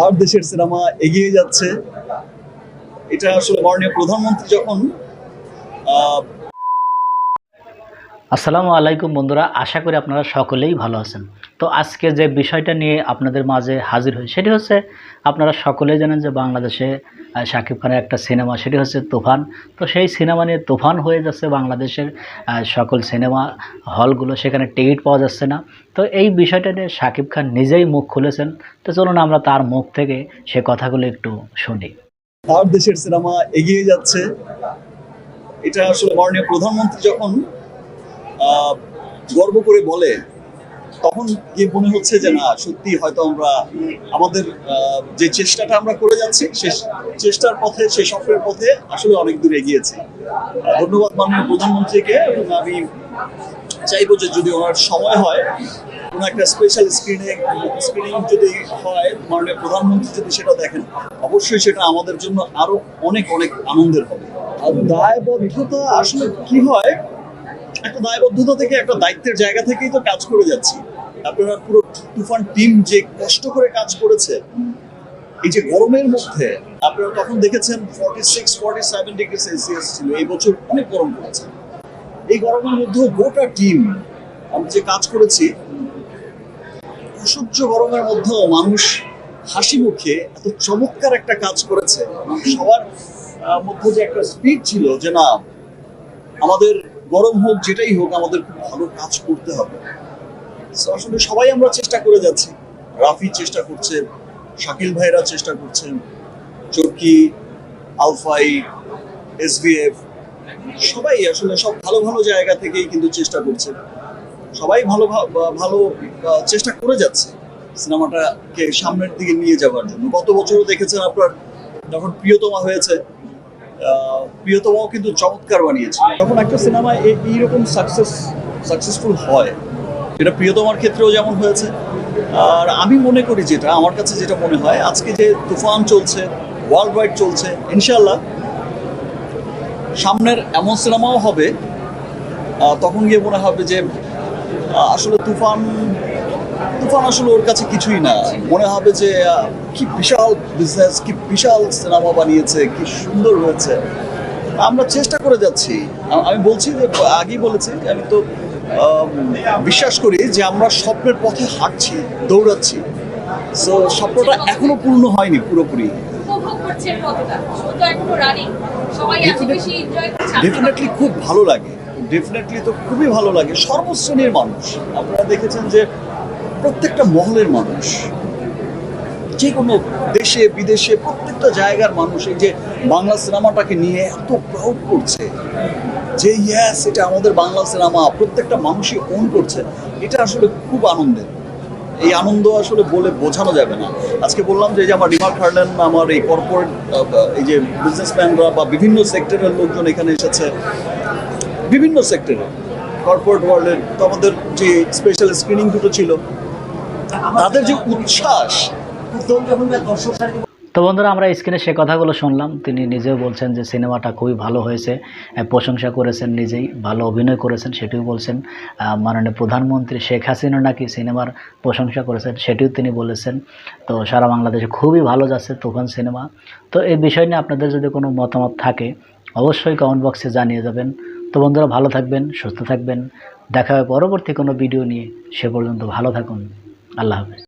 আর দেশের সিনেমা এগিয়ে যাচ্ছে। এটা আসলে মাননীয় প্রধানমন্ত্রী যখন আসসালামু আলাইকুম বন্ধুরা, আশা করি আপনারা সকলেই ভালো আছেন। তো আজকে যে বিষয়টা নিয়ে আপনাদের মাঝে হাজির হই সেটি হচ্ছে, আপনারা সকলেই জানেন যে বাংলাদেশে শাকিব খানের একটা সিনেমা, সেটি হচ্ছে তুফান। তো সেই সিনেমা নিয়ে তুফান হয়ে যাচ্ছে বাংলাদেশের সকল সিনেমা হলগুলো, সেখানে টিকিট পাওয়া যাচ্ছে না। তো এই বিষয়টা নিয়ে শাকিব খান নিজেই মুখ খুলেছেন। তো চলুন আমরা তার মুখ থেকে সে কথাগুলো একটু শুনি। আর দেশের সিনেমা এগিয়ে যাচ্ছে। এটা আসলে মাননীয় প্রধানমন্ত্রী যখন গর্ব করে বলে, তখন গিয়ে মনে হচ্ছে যে না, সত্যি হয়তো আমরা আমাদের যে চেষ্টাটা আমরা করে যাচ্ছি সেই চেষ্টার পথে, সেই সফরের পথে আসলে অনেক দূর এগিয়েছি। ধন্যবাদ মাননীয় প্রধানমন্ত্রীকে। এবং আমি চাইবো যে যদি ওনার সময় হয়, কোনো একটা স্পেশাল স্ক্রিনিং যদি হয়, মাননীয় প্রধানমন্ত্রী যদি সেটা দেখেন, অবশ্যই সেটা আমাদের জন্য আরো অনেক অনেক আনন্দের হবে। আর দায়বদ্ধতা আসলে কি হয়, একটা দায়বদ্ধতা থেকে, একটা দায়িত্বের জায়গা থেকেই তো কাজ করে যাচ্ছি। আপনারা পুরো তুফান টিম যে কষ্ট করে কাজ করেছে, এই যে গরমের মধ্যে আপনারা তখন দেখেছেন 46-47 ডিগ্রি সেলসিয়াস ছিল, এই বছর অনেক গরম পড়েছে। এই গরমের মধ্যে গোটা টিম আমরা যে কাজ করেছি, অসহ্য গরমের মধ্যেও মানুষ হাসি মুখে এত চমৎকার একটা কাজ করেছে। সবার মধ্যে যে একটা স্পিড ছিল যে না, আমাদের গরম হোক যেটাই হোক, আমাদের খুব ভালো কাজ করতে হবে। আসলে সবাই আমরা চেষ্টা করে যাচ্ছি। রাফি চেষ্টা করছে, শাকিল ভাইরা চেষ্টা করছেন, চরকি, আলফাই, এসভিএফ, সবাই আসলে সব ভালো ভালো জায়গা থেকেই কিন্তু চেষ্টা করছে। সবাই ভালো ভালো চেষ্টা করে যাচ্ছে সিনেমাটাকে সামনের দিকে নিয়ে যাওয়ার জন্য। গত বছরও দেখেছেন আপনার, যখন প্রিয়তমা হয়েছে, প্রিয়তমাও কিন্তু চমৎকার বানিয়েছে। যখন একটা সিনেমা এইরকম সাকসেসফুল হয়, এটা প্রিয়তমার ক্ষেত্রেও যেমন হয়েছে। আর আমি মনে করি, যেটা আমার কাছে যেটা মনে হয়, আজকে যে তুফান চলছে, ওয়ার্ল্ড ওয়াইড চলছে, ইনশাল্লাহ সামনের এমন সিনেমাও হবে, তখন গিয়ে মনে হবে যে আসলে তুফান আসলে ওর কাছে কিছুই না। মনে হবে যে কি বিশাল বিজনেস, কি বিশাল সিনেমা বানিয়েছে, কি সুন্দর হয়েছে। আমরা চেষ্টা করে যাচ্ছি। আমি বলছি যে, আগেই বলেছি, আমি তো বিশ্বাস করি যে আমরা স্বপ্নের পথে হাঁটছি, দৌড়াচ্ছি। সো স্বপ্নটা এখনো পূর্ণ হয়নি পুরোপুরি। ডেফিনেটলি খুব ভালো লাগে, ডেফিনেটলি তো খুবই ভালো লাগে। সর্বশ্রেণীর মানুষ, আপনারা দেখেছেন যে প্রত্যেকটা মহলের মানুষ, যে কোনো দেশে বিদেশে প্রত্যেকটা জায়গার মানুষ এই যে বাংলা সিনেমাটাকে নিয়ে এত প্রাউড করছে যে ইয়েস, এটা আমাদের বাংলা সিনেমা, প্রত্যেকটা মানুষই ওন করছে। এটা আসলে খুব আনন্দের। এই আনন্দ আসলে বলে বোঝানো যাবে না। আজকে বললাম যে আমার রিমার্ক হারলেন, আমার এই কর্পোরেট এই যে বিজনেসম্যানরা বা বিভিন্ন সেক্টরের লোকজন এখানে এসেছে, বিভিন্ন সেক্টরে কর্পোরেট ওয়ার্ল্ডের। তো আমাদের যে স্পেশাল স্ক্রিনিং দুটো ছিল, তাদের যে উচ্ছ্বাস। তো বন্ধুরা, আমরা স্ক্রিনে সে কথাগুলো শুনলাম। তিনি নিজেও বলছেন যে সিনেমাটা খুবই ভালো হয়েছে, প্রশংসা করেছেন, নিজেই ভালো অভিনয় করেছেন সেটিও বলছেন। মাননীয় প্রধানমন্ত্রী শেখ হাসিনা নাকি সিনেমার প্রশংসা করেছেন, সেটিও তিনি বলেছেন। তো সারা বাংলাদেশে খুবই ভালো যাচ্ছে তুফান সিনেমা। তো এই বিষয় নিয়ে আপনাদের যদি কোনো মতামত থাকে, অবশ্যই কমেন্ট বক্সে জানিয়ে যাবেন। তো বন্ধুরা, ভালো থাকবেন, সুস্থ থাকবেন। দেখা হবে পরবর্তী কোনো ভিডিও নিয়ে। সে পর্যন্ত ভালো থাকুন। আল্লাহ হাফেজ।